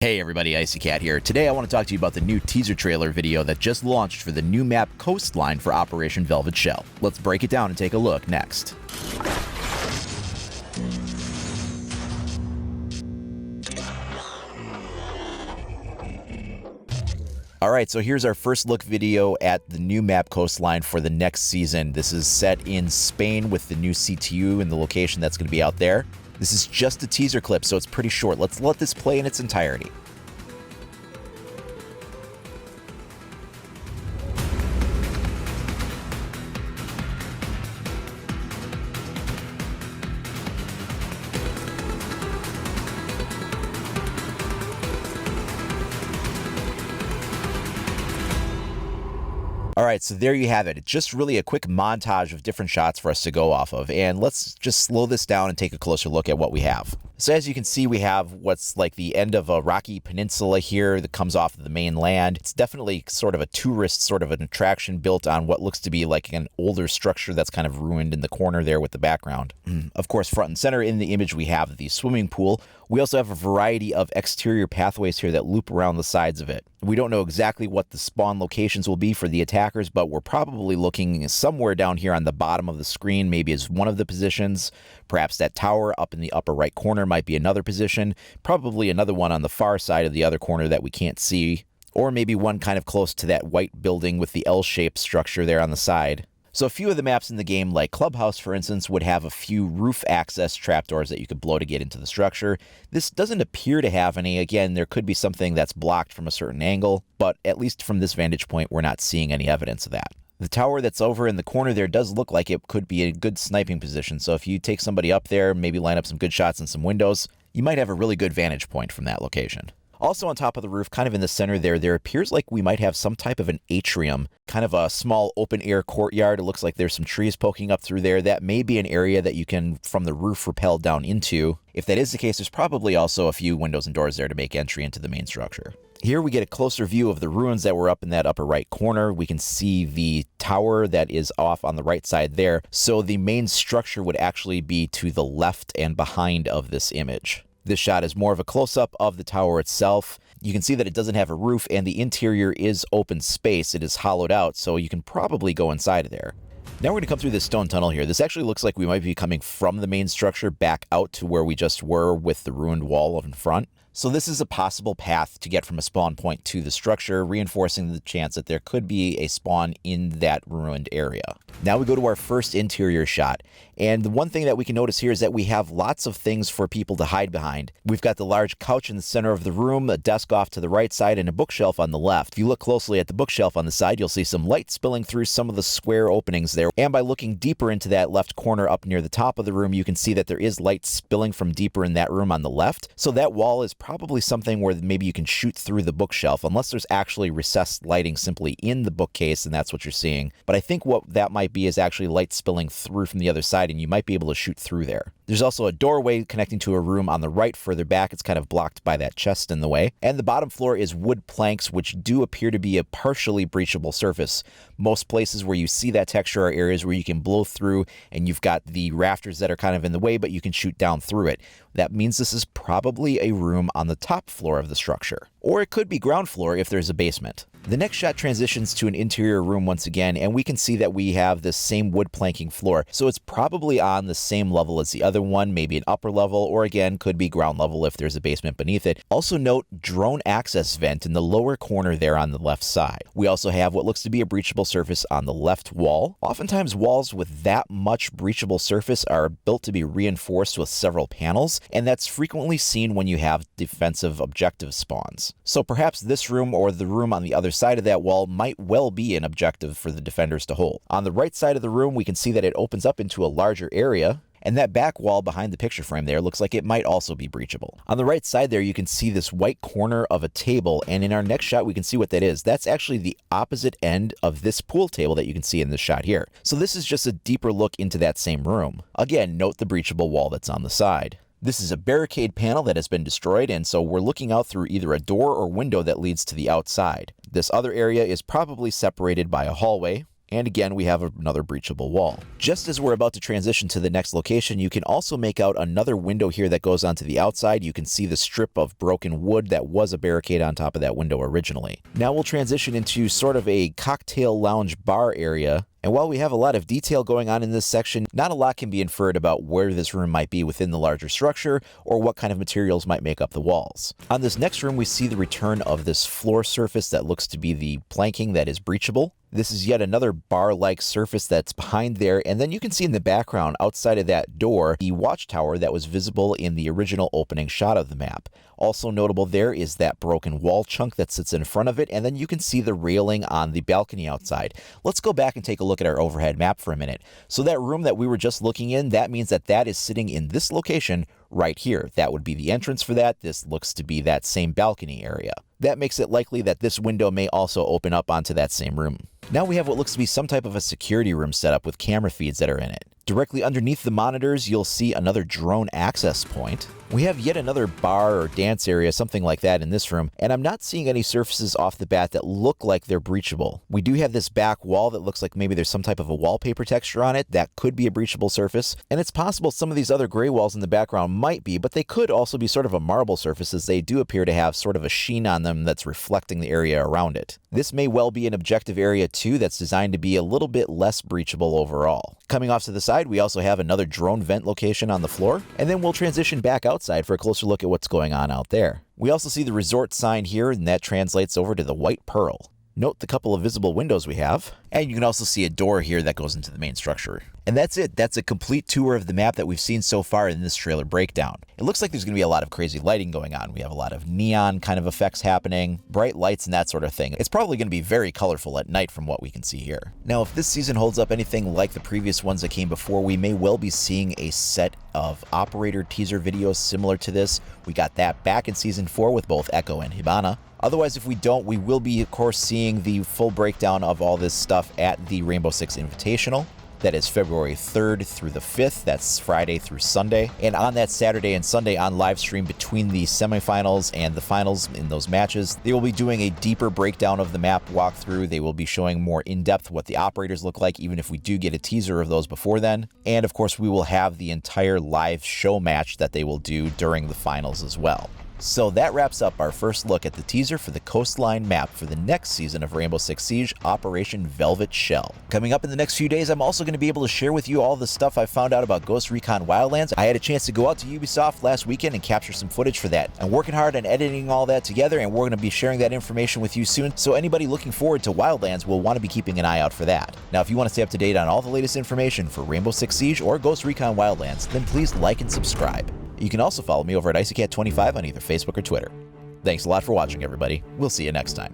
Hey everybody, Icy Cat here. Today I want to talk to you about the new teaser trailer video that just launched for the new map Coastline for Operation Velvet Shell. Let's break it down and take a look next. Alright, so here's our first look video at the new map Coastline for the next season. This is set in Spain with the new CTU and the location that's going to be out there. This is just a teaser clip, so it's pretty short. Let's let this play in its entirety. Alright, so there you have it. It's just really a quick montage of different shots for us to go off of, and let's just slow this down and take a closer look at what we have. So as you can see, we have what's like the end of a rocky peninsula here that comes off of the main land. It's definitely sort of a tourist sort of an attraction built on what looks to be like an older structure that's kind of ruined in the corner there with the background. Of course, front and center in the image we have the swimming pool. We also have a variety of exterior pathways here that loop around the sides of it. We don't know exactly what the spawn locations will be for the attackers, but we're probably looking somewhere down here on the bottom of the screen, maybe as one of the positions. Perhaps that tower up in the upper right corner might be another position, probably another one on the far side of the other corner that we can't see, or maybe one kind of close to that white building with the L-shaped structure there on the side. So a few of the maps in the game, like Clubhouse for instance, would have a few roof access trapdoors that you could blow to get into the structure. This doesn't appear to have any. Again, there could be something that's blocked from a certain angle, but at least from this vantage point, we're not seeing any evidence of that. The tower that's over in the corner there does look like it could be a good sniping position, so if you take somebody up there, maybe line up some good shots and some windows, you might have a really good vantage point from that location. Also on top of the roof, kind of in the center there appears like we might have some type of an atrium, kind of a small open-air courtyard. It looks like there's some trees poking up through there. That may be an area that you can, from the roof, rappel down into. If that is the case, there's probably also a few windows and doors there to make entry into the main structure. Here we get a closer view of the ruins that were up in that upper right corner. We can see the tower that is off on the right side there. So the main structure would actually be to the left and behind of this image. This shot is more of a close-up of the tower itself. You can see that it doesn't have a roof and the interior is open space. It is hollowed out, so you can probably go inside of there. Now we're going to come through this stone tunnel here. This actually looks like we might be coming from the main structure back out to where we just were with the ruined wall in front. So this is a possible path to get from a spawn point to the structure, reinforcing the chance that there could be a spawn in that ruined area. Now we go to our first interior shot, and the one thing that we can notice here is that we have lots of things for people to hide behind. We've got the large couch in the center of the room, a desk off to the right side, and a bookshelf on the left. If you look closely at the bookshelf on the side, you'll see some light spilling through some of the square openings there, and by looking deeper into that left corner up near the top of the room, you can see that there is light spilling from deeper in that room on the left. So that wall is probably something where maybe you can shoot through the bookshelf, unless there's actually recessed lighting simply in the bookcase, and that's what you're seeing. But I think what that might be is actually light spilling through from the other side, and you might be able to shoot through there. There's also a doorway connecting to a room on the right further back. It's kind of blocked by that chest in the way. And the bottom floor is wood planks, which do appear to be a partially breachable surface. Most places where you see that texture are areas where you can blow through, and you've got the rafters that are kind of in the way, but you can shoot down through it. That means this is probably a room on the top floor of the structure. Or it could be ground floor if there's a basement. The next shot transitions to an interior room once again, and we can see that we have this same wood planking floor. So it's probably on the same level as the other one, maybe an upper level, or again, could be ground level if there's a basement beneath it. Also note drone access vent in the lower corner there on the left side. We also have what looks to be a breachable surface on the left wall. Oftentimes walls with that much breachable surface are built to be reinforced with several panels, and that's frequently seen when you have defensive objective spawns. So perhaps this room or the room on the other side of that wall might well be an objective for the defenders to hold. On the right side of the room, we can see that it opens up into a larger area, and that back wall behind the picture frame there looks like it might also be breachable. On the right side there, you can see this white corner of a table, and in our next shot, we can see what that is. That's actually the opposite end of this pool table that you can see in this shot here. So this is just a deeper look into that same room. Again, note the breachable wall that's on the side. This is a barricade panel that has been destroyed, and so we're looking out through either a door or window that leads to the outside. This other area is probably separated by a hallway. And again, we have another breachable wall. Just as we're about to transition to the next location, you can also make out another window here that goes onto the outside. You can see the strip of broken wood that was a barricade on top of that window originally. Now we'll transition into sort of a cocktail lounge bar area. And while we have a lot of detail going on in this section, not a lot can be inferred about where this room might be within the larger structure or what kind of materials might make up the walls. On this next room, we see the return of this floor surface that looks to be the planking that is breachable. This is yet another bar-like surface that's behind there, and then you can see in the background outside of that door the watchtower that was visible in the original opening shot of the map. Also notable there is that broken wall chunk that sits in front of it, and then you can see the railing on the balcony outside. Let's go back and take a look at our overhead map for a minute. So that room that we were just looking in, that means that that is sitting in this location right here. That would be the entrance for that. This looks to be that same balcony area. That makes it likely that this window may also open up onto that same room. Now we have what looks to be some type of a security room set up with camera feeds that are in it. Directly underneath the monitors, you'll see another drone access point. We have yet another bar or dance area, something like that in this room, and I'm not seeing any surfaces off the bat that look like they're breachable. We do have this back wall that looks like maybe there's some type of a wallpaper texture on it. That could be a breachable surface, and it's possible some of these other gray walls in the background might be, but they could also be sort of a marble surface, as they do appear to have sort of a sheen on them that's reflecting the area around it. This may well be an objective area too that's designed to be a little bit less breachable overall. Coming off to the side, we also have another drone vent location on the floor, and then we'll transition back outside for a closer look at what's going on out there. We also see the resort sign here, and that translates over to the White Pearl. Note the couple of visible windows we have, and you can also see a door here that goes into the main structure. And that's it. That's a complete tour of the map that we've seen so far in this trailer breakdown. It looks like there's going to be a lot of crazy lighting going on. We have a lot of neon kind of effects happening, bright lights and that sort of thing. It's probably going to be very colorful at night from what we can see here. Now, if this season holds up anything like the previous ones that came before, we may well be seeing a set of operator teaser videos similar to this. We got that back in season 4 with both Echo and Hibana. Otherwise, if we don't, we will be, of course, seeing the full breakdown of all this stuff at the Rainbow Six Invitational. That is February 3rd through the 5th. That's Friday through Sunday. And on that Saturday and Sunday on live stream between the semifinals and the finals in those matches, they will be doing a deeper breakdown of the map walkthrough. They will be showing more in-depth what the operators look like, even if we do get a teaser of those before then. And of course, we will have the entire live show match that they will do during the finals as well. So that wraps up our first look at the teaser for the Coastline map for the next season of Rainbow Six Siege, Operation Velvet Shell. Coming up in the next few days, I'm also going to be able to share with you all the stuff I found out about Ghost Recon Wildlands. I had a chance to go out to Ubisoft last weekend and capture some footage for that. I'm working hard on editing all that together, and we're going to be sharing that information with you soon, so anybody looking forward to Wildlands will want to be keeping an eye out for that. Now, if you want to stay up to date on all the latest information for Rainbow Six Siege or Ghost Recon Wildlands, then please like and subscribe. You can also follow me over at IcyCat25 on either Facebook or Twitter. Thanks a lot for watching, everybody. We'll see you next time.